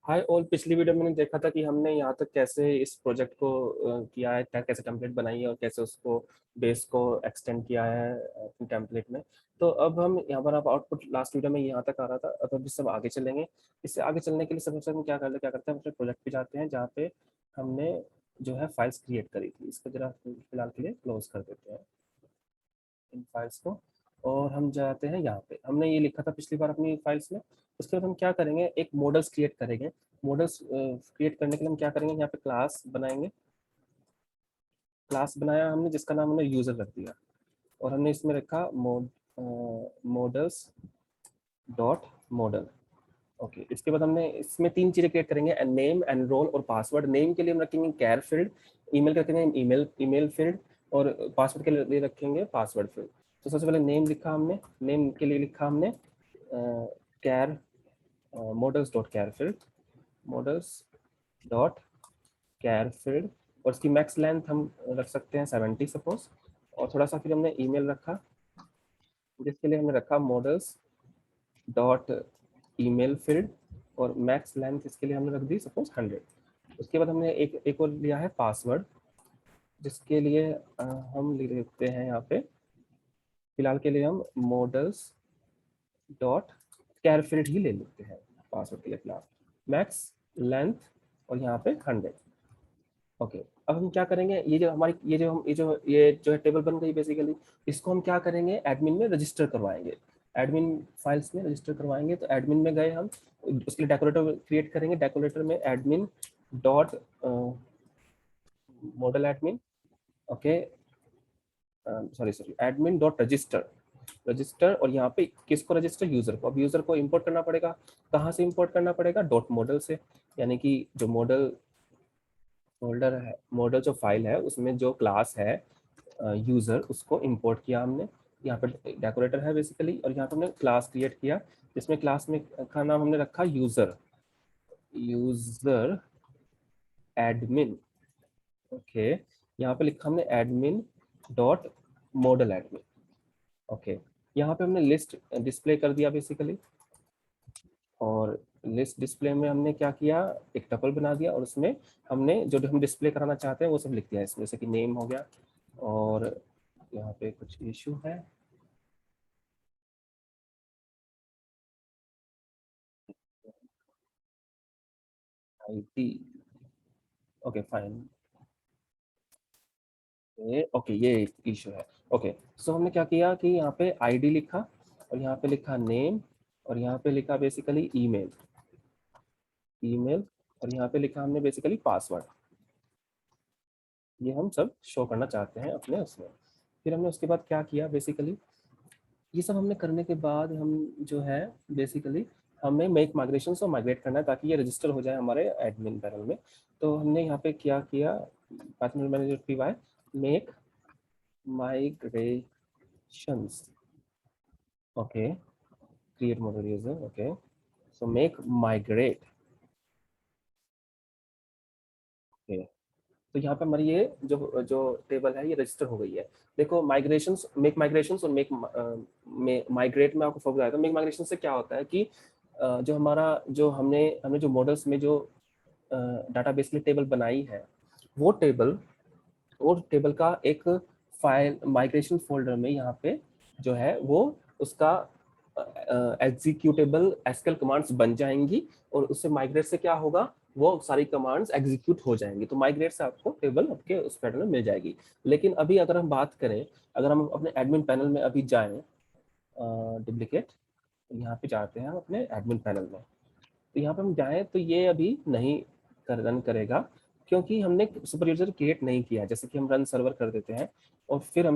Hi all, पिछली video में मैंने देखा था कि हमने यहाँ तक कैसे इस प्रोजेक्ट को किया है, क्या कैसे टेम्पलेट बनाई है और कैसे उसको बेस को एक्सटेंड किया है अपनी टेम्पलेट में। तो अब हम यहाँ पर, आप आउटपुट लास्ट वीडियो में यहाँ तक आ रहा था, अब हम सब आगे चलेंगे। इससे आगे चलने के लिए सबसे पहले हम क्या करते हैं, अपने प्रोजेक्ट पे जाते हैं जहाँ पे हमने जो है फाइल्स क्रिएट करी थी। इसको जरा फिलहाल के लिए क्लोज कर देते हैं इन फाइल्स को, और हम जाते हैं यहाँ पे। हमने ये लिखा था पिछली बार अपनी फाइल्स में। उसके बाद हम क्या करेंगे, एक मॉडल्स क्रिएट करेंगे। मॉडल्स क्रिएट करने के लिए हम क्या करेंगे, यहाँ पे क्लास बनाएंगे। क्लास बनाया हमने, जिसका नाम हमने यूजर रख दिया, और हमने इसमें रखा मॉडल्स डॉट मॉडल। ओके, इसके बाद हमने इसमें तीन चीजें क्रिएट करेंगे, नेम, एनरोल और पासवर्ड। नेम के लिए हम रखेंगे कैर फील्ड, ईमेल रखेंगे ईमेल फील्ड, और पासवर्ड के लिए रखेंगे पासवर्ड फील्ड। तो सबसे पहले नेम लिखा हमने, नेम के लिए लिखा हमने car models dot car field, models dot car field, और इसकी मैक्स लेंथ हम रख सकते हैं 70 सपोज। और थोड़ा सा फिर हमने ईमेल रखा, जिसके लिए हमने रखा मॉडल्स डॉट ईमेल फील्ड, और मैक्स लेंथ इसके लिए हमने रख दी सपोज 100। उसके बाद हमने एक और लिया है पासवर्ड, जिसके लिए हम लिख देते हैं यहाँ पे, फिलहाल के लिए हम मॉडल्स डॉट कैर फील्ड ही ले लेते हैं पासवर्ड के लिए फिलहाल। मैक्स लेंथ और यहाँ पे 100। ओके, अब हम क्या करेंगे, ये जो हमारी ये जो है टेबल बन गई बेसिकली। इसको हम क्या करेंगे, एडमिन में रजिस्टर करवाएंगे, एडमिन फाइल्स में रजिस्टर करवाएंगे। तो एडमिन में गए हम, उसके लिए डेकोरेटर क्रिएट करेंगे। डेकोरेटर में admin dot model admin, okay, sorry admin dot register, register, और यहाँ पे किसको रजिस्टर, यूजर को। अब यूजर को इंपोर्ट करना पड़ेगा, कहाँ से इंपोर्ट करना पड़ेगा, डॉट मॉडल से। यानी कि जो मॉडल फोल्डर है, मॉडल जो फाइल है उसमें जो क्लास है यूजर, उसको इंपोर्ट किया हमने। यहाँ पर डेकोरेटर है बेसिकली, और यहाँ पर हमने क्लास क्रिएट किया, जिसमें क्लास में का नाम हमने रखा यूजर, यूजर एडमिन। ओके, यहाँ पे लिखा हमने admin dot model admin. Okay, यहाँ पे हमने लिस्ट डिस्प्ले कर दिया बेसिकली, और लिस्ट डिस्प्ले में हमने क्या किया, एक टपल बना दिया, और उसमें हमने जो हम डिस्प्ले कराना चाहते हैं वो सब लिख दिया इसमें, जैसे कि नेम हो गया, और यहाँ पे कुछ इशू है, आईडी। ओके फाइन, ओके ये एक इशू है। ओके, सो हमने क्या किया कि यहाँ पे आईडी लिखा, और यहाँ पे लिखा नेम, और यहाँ पे लिखा बेसिकली ईमेल, ईमेल, और यहाँ पे लिखा हमने बेसिकली पासवर्ड। ये हम सब शो करना चाहते हैं अपने उसमें। फिर हमने उसके बाद क्या किया बेसिकली, ये सब हमने करने के बाद हम जो है बेसिकली हमें मेक माइग्रेशन से माइग्रेट करना है, ताकि ये रजिस्टर हो जाए हमारे एडमिन पैनल में। तो हमने यहाँ पे क्या किया, Python manager P Y make migrations, okay, create model user, okay, so make migrate, okay. तो यहाँ पे हमारी ये जो जो टेबल है ये रजिस्टर हो गई है। देखो, माइग्रेशंस, मेक माइग्रेशंस और मेक माइग्रेट में आपको फर्क आएगा। मेक माइग्रेशन से क्या होता है कि जो हमारा जो हमने हमने जो मॉडल्स में जो डाटाबेस में टेबल बनाई है, वो टेबल का एक फाइल माइग्रेशन फोल्डर में यहाँ पे जो है वो उसका एग्जीक्यूटेबल एसक्यूएल कमांड्स बन जाएंगी, और उससे माइग्रेट से क्या होगा, वो सारी कमांड्स एग्जीक्यूट हो जाएंगी। तो माइग्रेट से आपको टेबल आपके उस पैटर्न में मिल जाएगी। लेकिन अभी अगर हम बात करें, अगर हम अपने एडमिन पैनल में अभी जाएं, डुप्लीकेट, यहाँ पे जाते हैं हम अपने एडमिन पैनल में, तो यहाँ पे हम जाएं तो ये अभी नहीं रन करेगा, क्योंकि हमने सुपर यूजर क्रिएट नहीं किया। जैसे कि हम रन सर्वर कर देते हैं, और फिर भी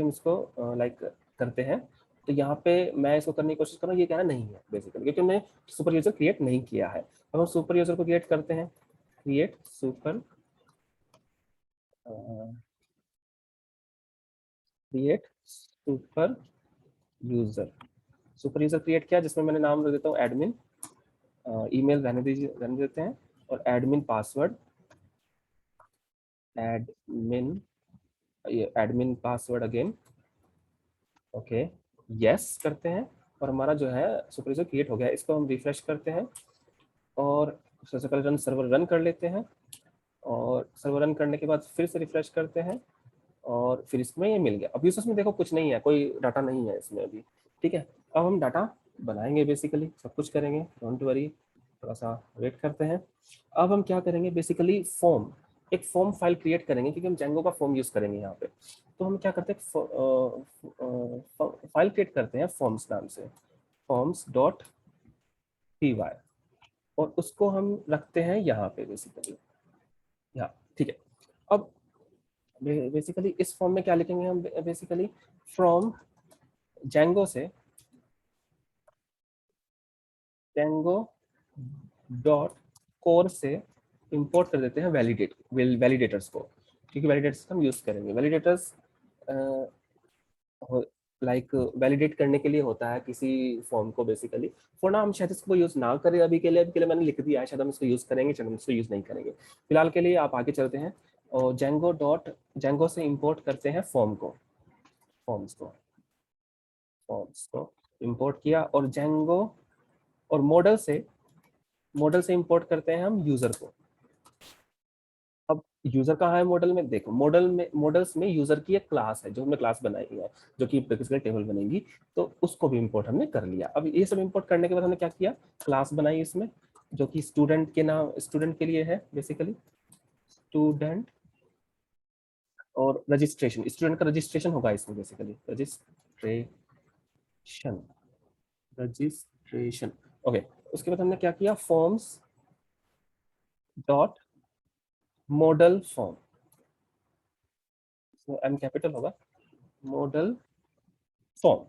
हम इसको लाइक करते हैं, तो यहाँ पे मैं इसको करने की कोशिश कर रहा हूँ, ये क्या है, नहीं है बेसिकली, क्योंकि हमने सुपर यूजर क्रिएट नहीं किया है। अब हम सुपर यूजर को क्रिएट करते हैं, create super, create super user, super user create किया, जिसमें मैंने नाम रख देता हूँ एडमिन, ईमेल रहने देते हैं, और एडमिन पासवर्ड, एडमिन, ये admin password again, okay, yes करते हैं, और हमारा जो है सुपर यूजर क्रिएट हो गया। इसको हम रिफ्रेश करते हैं, और सबसे पहले सर्वर रन कर लेते हैं, और सर्वर रन करने के बाद फिर से रिफ्रेश करते हैं, और फिर इसमें ये मिल गया। अब यूजर्स में देखो कुछ नहीं है, कोई डाटा नहीं है इसमें अभी। ठीक है, अब हम डाटा बनाएंगे, बेसिकली सब कुछ करेंगे, डोंट वरी, थोड़ा सा वेट करते हैं। अब हम क्या करेंगे, बेसिकली फॉर्म, एक फॉर्म फाइल क्रिएट करेंगे, क्योंकि हम जेंगो का फॉर्म यूज करेंगे यहाँ पे। तो हम क्या करते हैं, फाइल क्रिएट करते हैं फॉर्म्स नाम से, फॉर्म्स डॉट पी वाई, और उसको हम रखते हैं यहाँ पे बेसिकली, यहाँ। ठीक है, अब बेसिकली इस फॉर्म में क्या लिखेंगे हम, बेसिकली फ्रॉम जेंगो से, जेंगो डॉट कोर से इंपोर्ट कर देते हैं वैलिडेटर्स को, क्योंकि वैलिडेटर्स हम यूज करेंगे। वैलिडेटर्स लाइक वैलिडेट करने के लिए होता है किसी फॉर्म को, बेसिकली फॉर नाउ हम शायद इसको यूज ना करें अभी के लिए, मैंने लिख दिया है, शायद हम इसको यूज करेंगे, शायद हम इसको यूज नहीं करेंगे। फिलहाल के लिए आप आगे चलते हैं, और जेंगो से इंपोर्ट करते हैं फॉर्म्स को इंपोर्ट किया, और जेंगो और मॉडल से इंपोर्ट करते हैं हम यूजर को। अब यूजर कहाँ है मॉडल में, देखो मॉडल्स में यूजर की एक क्लास है, जो हमने क्लास बनाई है, जो कि बेसिकली टेबल बनेगी, तो उसको भी इंपोर्ट हमने कर लिया। अब ये सब इंपोर्ट करने के बाद हमने क्या किया, क्लास बनाई इसमें, जो कि स्टूडेंट के लिए है, बेसिकली स्टूडेंट, और रजिस्ट्रेशन, स्टूडेंट का रजिस्ट्रेशन होगा इसमें, बेसिकली रजिस्ट्रेशन। ओके, उसके बाद हमने क्या किया, फॉर्म्स डॉट मॉडल फॉर्म, इसमें एम कैपिटल होगा, मॉडल फॉर्म।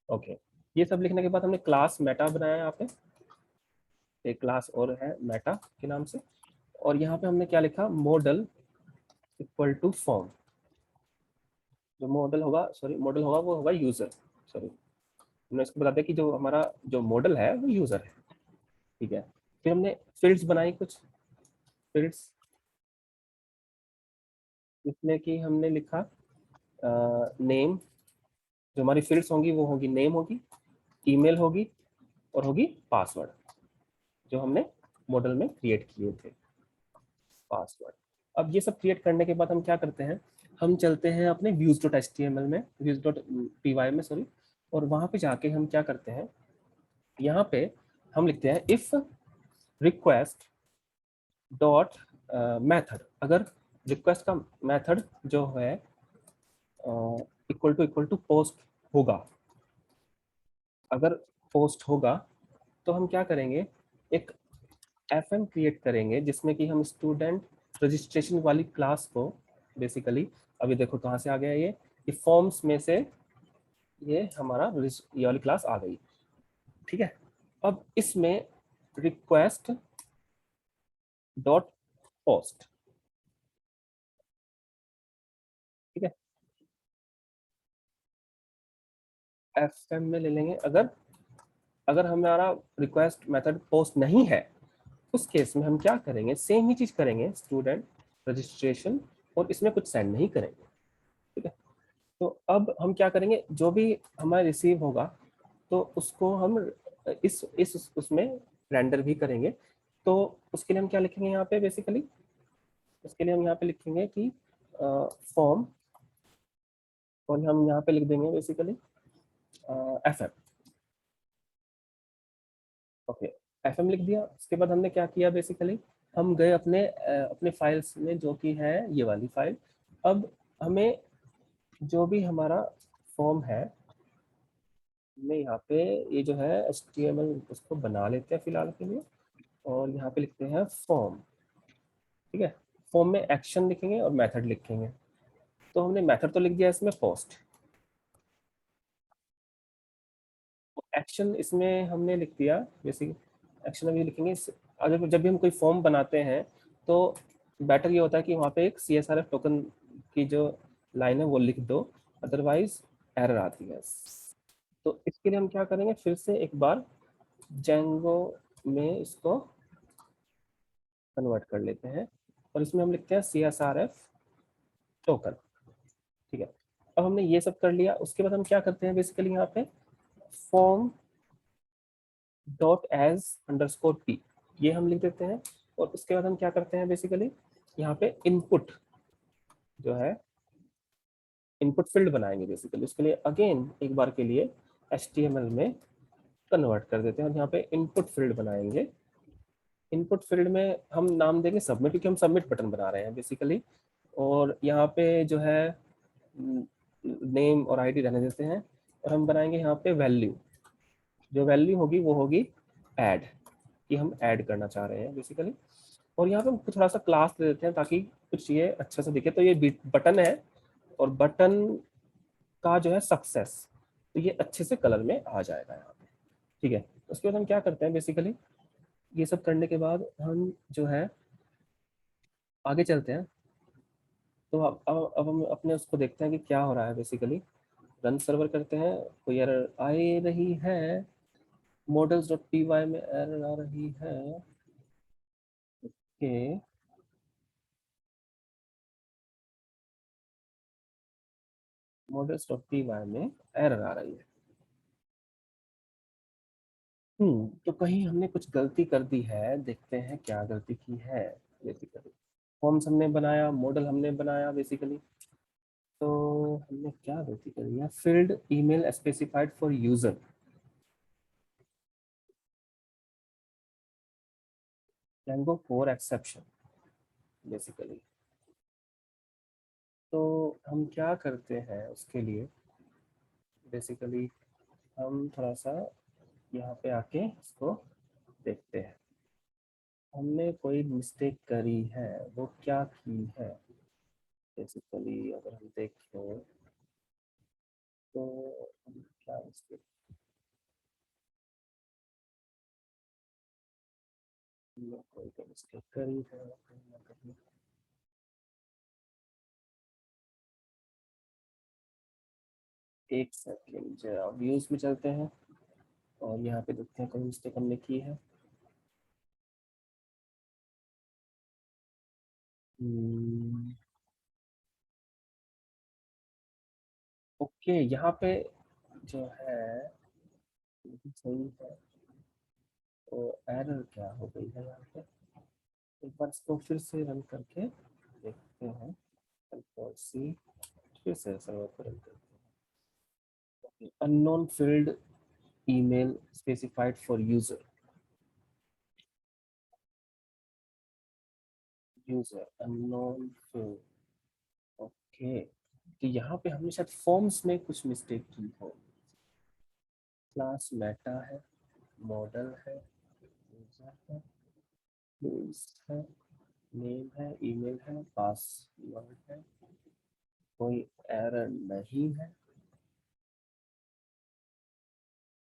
ओके, ये सब लिखने के बाद हमने क्लास मेटा बनाया यहाँ पे, एक क्लास और है मेटा के नाम से, और यहाँ पे हमने क्या लिखा, मॉडल इक्वल टू फॉर्म। जो मॉडल होगा वो होगा यूजर, सॉरी, हमने इसको बता दिया कि जो हमारा जो मॉडल है वो यूजर है। ठीक है, फिर हमने फील्ड्स बनाई, कुछ फील्ड्स, जिसमें कि हमने लिखा नेम, जो हमारी फील्ड्स होंगी वो होगी, नेम होगी, ईमेल होगी, और होगी पासवर्ड, जो हमने मॉडल में क्रिएट किए थे, पासवर्ड। अब ये सब क्रिएट करने के बाद हम क्या करते हैं, हम चलते हैं अपने views.html में, views.py में, सॉरी, और वहां पे जाके हम क्या करते हैं, यहाँ पे हम लिखते हैं इफ रिक्वेस्ट डॉट मेथड, अगर रिक्वेस्ट का मेथड जो है इक्वल टू पोस्ट होगा, अगर पोस्ट होगा, तो हम क्या करेंगे, एक एफएम क्रिएट करेंगे, जिसमें कि हम स्टूडेंट रजिस्ट्रेशन वाली क्लास को, बेसिकली अभी देखो कहाँ से आ गया ये फॉर्म्स में से, ये हमारा ये वाली क्लास आ गई। ठीक है, अब इसमें रिक्वेस्ट डॉट पोस्ट, ठीक है, एफएम में ले लेंगे। अगर हमारा रिक्वेस्ट मेथड पोस्ट नहीं है, उस केस में हम क्या करेंगे, सेम ही चीज करेंगे, स्टूडेंट रजिस्ट्रेशन, और इसमें कुछ सेंड नहीं करेंगे। ठीक है, तो अब हम क्या करेंगे, जो भी हमारा रिसीव होगा, तो उसको हम इस उसमें रेंडर भी करेंगे। तो उसके लिए हम क्या लिखेंगे यहाँ पे, बेसिकली उसके लिए हम यहाँ पे लिखेंगे कि फॉर्म, और हम यहाँ पे लिख देंगे basically F M. Okay, F M लिख दिया। उसके बाद हमने क्या किया, बेसिकली हम गए अपने फाइल्स में, जो कि है ये वाली फाइल। अब हमें जो भी हमारा फॉर्म है, हमें यहाँ पे ये जो है HTML, उसको बना लेते हैं फिलहाल के लिए, और यहाँ पे लिखते हैं फॉर्म। ठीक है, फॉर्म में एक्शन लिखेंगे और मेथड लिखेंगे। तो हमने मेथड तो लिख दिया इसमें, पोस्ट। एक्शन इसमें हमने लिख दिया, बेसिक एक्शन अभी लिखेंगे अगर जब भी हम कोई फॉर्म बनाते हैं, तो बेटर ये होता है कि वहाँ पे एक CSRF टोकन की जो लाइन है वो लिख दो, अदरवाइज एरर आती है। तो इसके लिए हम क्या करेंगे, फिर से एक बार जेंगो में इसको कन्वर्ट कर लेते हैं, और इसमें हम लिखते हैं CSRF टोकन। ठीक है, अब हमने ये सब कर लिया। उसके बाद हम क्या करते हैं, बेसिकली यहाँ पे form dot as underscore P, ये हम लिख देते हैं। और उसके बाद हम क्या करते हैं बेसिकली, यहाँ पे इनपुट जो है, इनपुट फील्ड बनाएंगे बेसिकली। उसके लिए अगेन एक बार के लिए HTML में कन्वर्ट कर देते हैं और यहाँ पे इनपुट फील्ड बनाएंगे। इनपुट फील्ड में हम नाम देंगे सबमिट, क्योंकि हम सबमिट बटन बना रहे हैं बेसिकली। और यहाँ पे जो है नेम और आईडी रहने देते हैं, और हम बनाएंगे यहाँ पे वैल्यू। जो वैल्यू होगी वो होगी ऐड, कि हम ऐड करना चाह रहे हैं बेसिकली। और यहाँ पे हम थोड़ा सा क्लास दे देते हैं ताकि कुछ ये अच्छा से दिखे। तो ये बटन है, और बटन का जो है सक्सेस, तो ये अच्छे से कलर में आ जाएगा यहाँ पे। ठीक है, उसके बाद हम क्या करते हैं बेसिकली, ये सब करने के बाद हम जो है आगे चलते हैं। तो अब हम अपने उसको देखते हैं कि क्या हो रहा है बेसिकली। रन सर्वर करते हैं, कोई एरर आ रही है, models.py में एरर आ रही है कि models.py में एरर आ रही है। तो कहीं हमने कुछ गलती कर दी है, देखते हैं क्या गलती की है बेसिकली। फॉर्म्स हमने बनाया, मॉडल हमने बनाया बेसिकली, तो हमने क्या गलती करी है, field email specified for user, Django core exception basically. तो हम क्या करते हैं उसके लिए बेसिकली, हम थोड़ा सा यहाँ पे आके इसको देखते हैं। हमने कोई मिस्टेक करी है, वो क्या की है बेसिकली। अगर हम देखें तो हम क्या मिस्टेक, कोई तो मिस्टेक करी है कहीं ना कहीं। एक सेकेंड, व्यूज में चलते हैं और यहाँ पे देखते हैं कोई मिस्टेक हमने की है। ओके, यहाँ पे जो है ये भी सही है। तो एरर क्या हो गई है यहाँ पे, एक बार इसको फिर से रन करके देखते हैं। कंट्रोल सी, फिर से सर्वर पर रन करते हैं। Unknown field email specified for user, user unknown field. Okay, तो यहाँ पे हमने शायद फॉर्म्स में कुछ मिस्टेक की हो। क्लास मेटा है, मॉडल है, यूजर है, टूल्स है, नेम है, ईमेल है, पासवर्ड है, कोई एरर नहीं है।